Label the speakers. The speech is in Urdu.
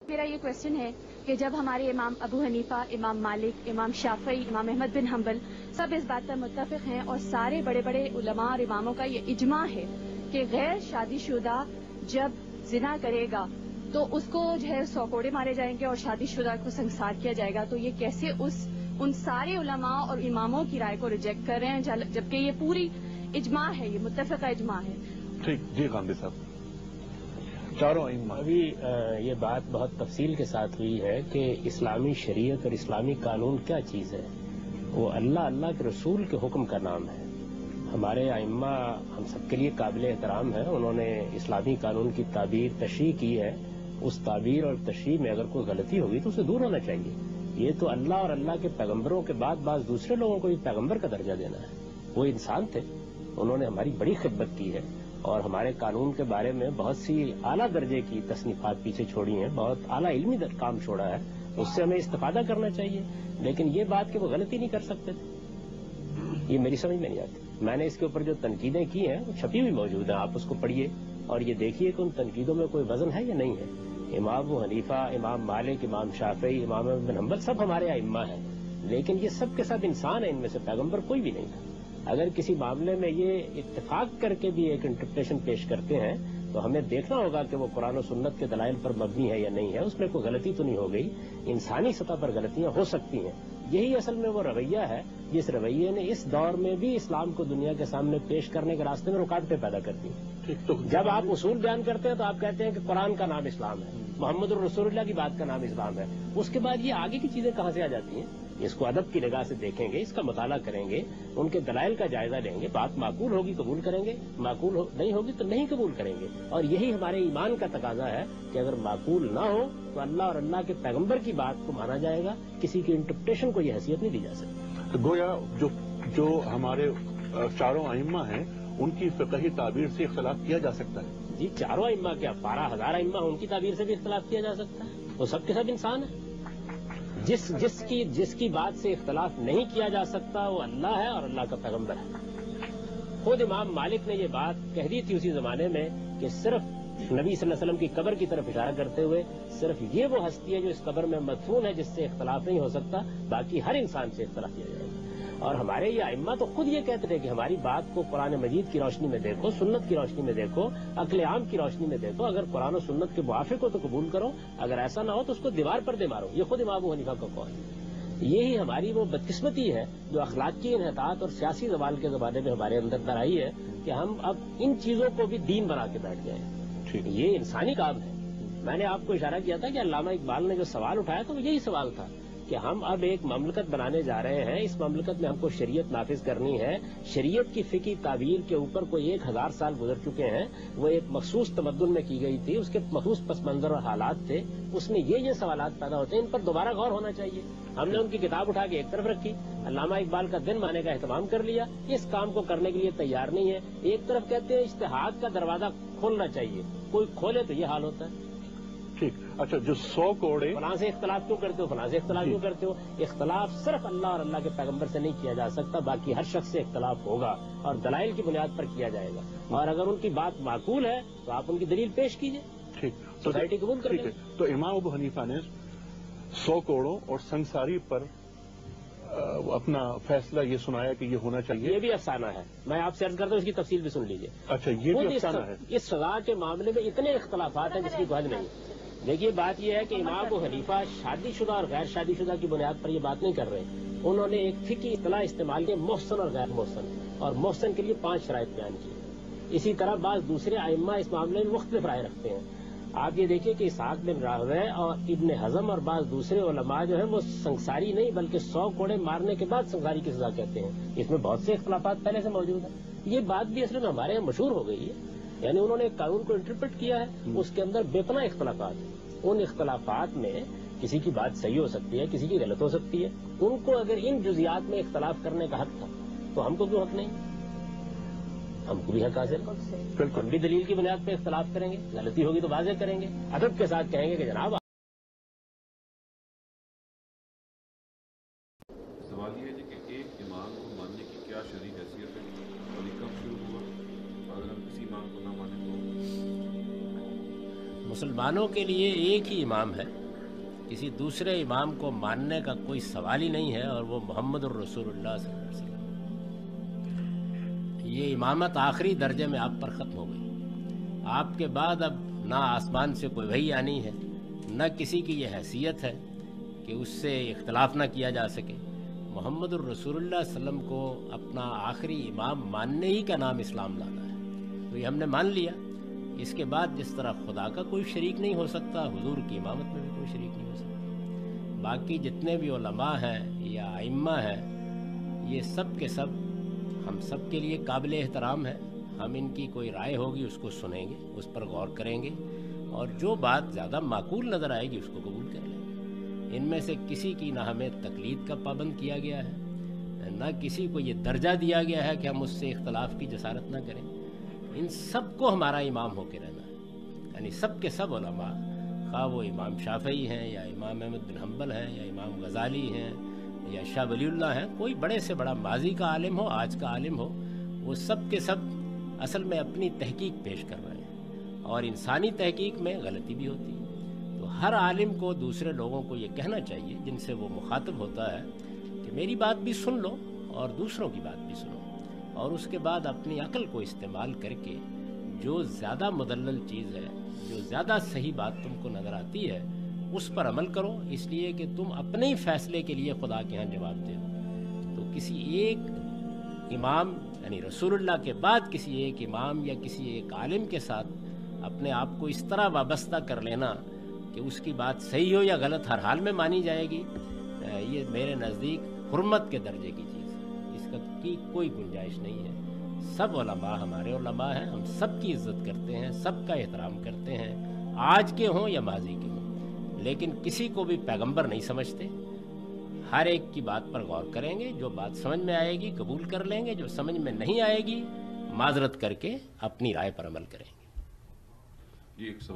Speaker 1: میرا یہ کوشچن ہے کہ جب ہمارے امام ابو حنیفہ، امام مالک، امام شافعی، امام احمد بن حنبل سب اس بات پر متفق ہیں اور سارے بڑے بڑے علماء اور اماموں کا یہ اجماع ہے کہ غیر شادی شدہ جب زنا کرے گا تو اس کو جو ہے 100 کوڑے مارے جائیں گے اور شادی شدہ کو سنسار کیا جائے گا، تو یہ کیسے ان سارے علماء اور اماموں کی رائے کو ریجیکٹ کر رہے ہیں جبکہ یہ پوری اجماع ہے، یہ متفقہ اجماع ہے؟
Speaker 2: ٹھیک، جی غامدی صاحب، چاروں ائمہ
Speaker 3: ابھی یہ بات بہت تفصیل کے ساتھ ہوئی ہے کہ اسلامی شریعت اور اسلامی قانون کیا چیز ہے. وہ اللہ کے رسول کے حکم کا نام ہے. ہمارے ائمہ ہم سب کے لیے قابل احترام ہیں. انہوں نے اسلامی قانون کی تعبیر تشریح کی ہے. اس تعبیر اور تشریح میں اگر کوئی غلطی ہوگی تو اسے دور ہونا چاہیے. یہ تو اللہ اور اللہ کے پیغمبروں کے بعض دوسرے لوگوں کو بھی پیغمبر کا درجہ دینا ہے. وہ انسان تھے، انہوں نے ہماری بڑی خدمت کی ہے اور ہمارے قانون کے بارے میں بہت سی اعلیٰ درجے کی تصنیفات پیچھے چھوڑی ہیں، بہت اعلیٰ علمی کام چھوڑا ہے. اس سے ہمیں استفادہ کرنا چاہیے. لیکن یہ بات کہ وہ غلطی نہیں کر سکتے تھے، یہ میری سمجھ میں نہیں آتی. میں نے اس کے اوپر جو تنقیدیں کی ہیں وہ چھپی ہوئی موجود ہیں، آپ اس کو پڑھیے اور یہ دیکھیے کہ ان تنقیدوں میں کوئی وزن ہے یا نہیں ہے. امام ابو حنیفہ، امام مالک، امام شافعی، امام احمد بن حنبل سب ہمارے ائمہ ہیں، لیکن یہ سب کے سب انسان ہیں. ان میں سے پیغمبر کوئی بھی نہیں تھا. اگر کسی معاملے میں یہ اتفاق کر کے بھی ایک انٹرپریشن پیش کرتے ہیں تو ہمیں دیکھنا ہوگا کہ وہ قرآن و سنت کے دلائل پر مبنی ہے یا نہیں ہے. اس میں کوئی غلطی تو نہیں ہو گئی. انسانی سطح پر غلطیاں ہو سکتی ہیں. یہی اصل میں وہ رویہ ہے جس رویے نے اس دور میں بھی اسلام کو دنیا کے سامنے پیش کرنے کے راستے میں رکاوٹیں پیدا کرتی ہیں. جب آپ اصول بیان کرتے ہیں تو آپ کہتے ہیں کہ قرآن کا نام اسلام ہے، محمد الرسول اللہ کی بات کا نام اسلام ہے. اس کے بعد یہ آگے کی چیزیں کہاں سے آ جاتی ہیں؟ اس کو ادب کی نگاہ سے دیکھیں گے، اس کا مطالعہ کریں گے، ان کے دلائل کا جائزہ لیں گے. بات معقول ہوگی قبول کریں گے، معقول نہیں ہوگی تو نہیں قبول کریں گے. اور یہی ہمارے ایمان کا تقاضا ہے کہ اگر معقول نہ ہو تو اللہ اور اللہ کے پیغمبر کی بات کو مانا جائے گا. کسی کی انٹرپریشن کو یہ حیثیت نہیں دی جا سکتی.
Speaker 2: گویا جو ہمارے چاروں ائمہ ہیں ان کی فقہی تعبیر سے اختلاف کیا جا سکتا ہے.
Speaker 3: جی چاروں ائمہ کیا 12,000 ائمہ ان کی تعبیر سے بھی اختلاف کیا جا سکتا ہے. وہ سب کے سب انسان ہیں. جس کی بات سے اختلاف نہیں کیا جا سکتا وہ اللہ ہے اور اللہ کا پیغمبر ہے. خود امام مالک نے یہ بات کہہ دی تھی اسی زمانے میں کہ صرف نبی صلی اللہ علیہ وسلم کی قبر کی طرف اشارہ کرتے ہوئے صرف یہ وہ ہستی ہے جو اس قبر میں مدفون ہے جس سے اختلاف نہیں ہو سکتا، باقی ہر انسان سے اختلاف کیا جائے گا. اور ہمارے یہ ائمہ تو خود یہ کہتے تھے کہ ہماری بات کو قرآن مجید کی روشنی میں دیکھو، سنت کی روشنی میں دیکھو، عقل عام کی روشنی میں دیکھو. اگر قرآن و سنت کے موافق ہو تو قبول کرو، اگر ایسا نہ ہو تو اس کو دیوار پر دے مارو. یہ خود امام ابو حنیفہ کا قول ہے. یہی ہماری وہ بدقسمتی ہے جو اخلاقی انحطاط اور سیاسی زوال کے زمانے میں ہمارے اندر در آئی ہے کہ ہم اب ان چیزوں کو بھی دین بنا کے بیٹھ گئے ہیں. یہ انسانی کام ہے. میں نے آپ کو اشارہ کیا تھا کہ علامہ اقبال نے جو سوال اٹھایا تو وہ یہی سوال تھا کہ ہم اب ایک مملکت بنانے جا رہے ہیں، اس مملکت میں ہم کو شریعت نافذ کرنی ہے. شریعت کی فقہی تعبیر کے اوپر کوئی 1,000 سال گزر چکے ہیں. وہ ایک مخصوص تمدن میں کی گئی تھی، اس کے مخصوص پس منظر اور حالات تھے. اس میں یہ سوالات پیدا ہوتے ہیں، ان پر دوبارہ غور ہونا چاہیے. ہم نے ان کی کتاب اٹھا کے ایک طرف رکھی، علامہ اقبال کا دن مانے کا اہتمام کر لیا. اس کام کو کرنے کے لیے تیار نہیں ہے. ایک طرف کہتے ہیں اجتہاد کا دروازہ کھولنا چاہیے، کوئی کھولے تو یہ حال ہوتا ہے.
Speaker 2: ٹھیک، اچھا جو 100 کوڑے
Speaker 3: فلاں سے اختلاف کیوں کرتے ہو، فلاں سے اختلاف کیوں کرتے ہو؟ اختلاف صرف اللہ اور اللہ کے پیغمبر سے نہیں کیا جا سکتا، باقی ہر شخص سے اختلاف ہوگا اور دلائل کی بنیاد پر کیا جائے گا. اور اگر ان کی بات معقول ہے تو آپ ان کی دلیل پیش کیجیے.
Speaker 2: ٹھیک،
Speaker 3: سوسائٹی قبول کر
Speaker 2: ٹھیک ہے. تو امام ابو حنیفہ نے 100 کوڑوں اور سنساری پر اپنا فیصلہ یہ سنایا کہ یہ ہونا چاہیے.
Speaker 3: یہ بھی افسانہ ہے. میں آپ سے عرض کرتا ہوں اس کی تفصیل بھی سن لیجیے.
Speaker 2: اچھا یہ بھی افسانہ ہے.
Speaker 3: اس سزا کے معاملے میں اتنے اختلافات ہیں جس کی حد نہیں. دیکھیے بات یہ ہے کہ امام ابو حنیفہ شادی شدہ اور غیر شادی شدہ کی بنیاد پر یہ بات نہیں کر رہے. انہوں نے ایک فقہی اصطلاح استعمال کی، محسن اور غیر محسن، اور محسن کے لیے 5 شرائط بیان کی. اسی طرح بعض دوسرے ائمہ اس معاملے میں مختلف رائے رکھتے ہیں. آپ یہ دیکھیے کہ اسحاق بن راہویہ اور ابن حزم اور بعض دوسرے علماء جو ہیں وہ سنساری نہیں بلکہ 100 کوڑے مارنے کے بعد سنساری کی سزا کہتے ہیں. اس میں بہت سے اختلافات پہلے سے موجود ہیں. یہ بات بھی اصل میں ہمارے یہاں مشہور ہو گئی ہے. یعنی انہوں نے ایک قانون کو انٹرپریٹ کیا ہے، اس کے اندر بے پناہ اختلافات ہیں. ان اختلافات میں کسی کی بات صحیح ہو سکتی ہے، کسی کی غلط ہو سکتی ہے. ان کو اگر ان جزیات میں اختلاف کرنے کا حق تھا تو ہم کو کیوں حق نہیں؟ ہم کو بھی حق حاصل. ہم بھی دلیل کی بنیاد پہ اختلاف کریں گے، غلطی ہوگی تو واضح کریں گے، ادب کے ساتھ کہیں گے کہ جناب.
Speaker 4: سوال یہ ہے کہ ایک امام کو ماننے کی کیا شرعی حیثیت ہے اور یہ کب شروع ہوا، اور اگر ہم کسی امام کو نہ مانیں تو؟
Speaker 3: مسلمانوں کے لیے ایک ہی امام ہے، کسی دوسرے امام کو ماننے کا کوئی سوال ہی نہیں ہے، اور وہ محمد الرسول اللہ صلی اللہ علیہ وسلم۔ یہ امامت آخری درجے میں آپ پر ختم ہو گئی۔ آپ کے بعد اب نہ آسمان سے کوئی وحی آنی ہے، نہ کسی کی یہ حیثیت ہے کہ اس سے اختلاف نہ کیا جا سکے۔ محمد الرسول اللہ صلی اللہ علیہ وسلم کو اپنا آخری امام ماننے ہی کا نام اسلام لانا ہے، تو یہ ہم نے مان لیا۔ اس کے بعد جس طرح خدا کا کوئی شریک نہیں ہو سکتا، حضور کی امامت میں بھی کوئی شریک نہیں ہو سکتا۔ باقی جتنے بھی علماء ہیں یا ائمہ ہیں، یہ سب کے سب ہم سب کے لیے قابل احترام ہے۔ ہم ان کی کوئی رائے ہوگی اس کو سنیں گے، اس پر غور کریں گے، اور جو بات زیادہ معقول نظر آئے گی اس کو قبول کر لیں گے۔ ان میں سے کسی کی نہ ہمیں تقلید کا پابند کیا گیا ہے، نہ کسی کو یہ درجہ دیا گیا ہے کہ ہم اس سے اختلاف کی جسارت نہ کریں۔ ان سب کو ہمارا امام ہو کے رہنا ہے، یعنی سب کے سب علماء، خواہ وہ امام شافعی ہیں یا امام احمد بن حنبل ہیں یا امام غزالی ہیں یا شاہ ولی اللہ ہیں، کوئی بڑے سے بڑا ماضی کا عالم ہو، آج کا عالم ہو، وہ سب کے سب اصل میں اپنی تحقیق پیش کر رہے ہیں، اور انسانی تحقیق میں غلطی بھی ہوتی ہے۔ تو ہر عالم کو دوسرے لوگوں کو یہ کہنا چاہیے جن سے وہ مخاطب ہوتا ہے کہ میری بات بھی سن لو اور دوسروں کی بات بھی سنو، اور اس کے بعد اپنی عقل کو استعمال کر کے جو زیادہ مدلل چیز ہے، جو زیادہ صحیح بات تم کو نظر آتی ہے، اس پر عمل کرو، اس لیے کہ تم اپنے ہی فیصلے کے لیے خدا کے ہاں جواب دے دو۔ تو کسی ایک امام یعنی رسول اللہ کے بعد کسی ایک امام یا کسی ایک عالم کے ساتھ اپنے آپ کو اس طرح وابستہ کر لینا کہ اس کی بات صحیح ہو یا غلط ہر حال میں مانی جائے گی، یہ میرے نزدیک حرمت کے درجے کی چیز ہے، اس کی کوئی گنجائش نہیں ہے۔ سب علماء ہمارے علماء ہیں، ہم سب کی عزت کرتے ہیں، سب کا احترام کرتے ہیں، آج کے ہوں یا ماضی کے ہوں، لیکن کسی کو بھی پیغمبر نہیں سمجھتے۔ ہر ایک کی بات پر غور کریں گے، جو بات سمجھ میں آئے گی قبول کر لیں گے، جو سمجھ میں نہیں آئے گی معذرت کر کے اپنی رائے پر عمل کریں گے۔
Speaker 4: یہ ایک سوال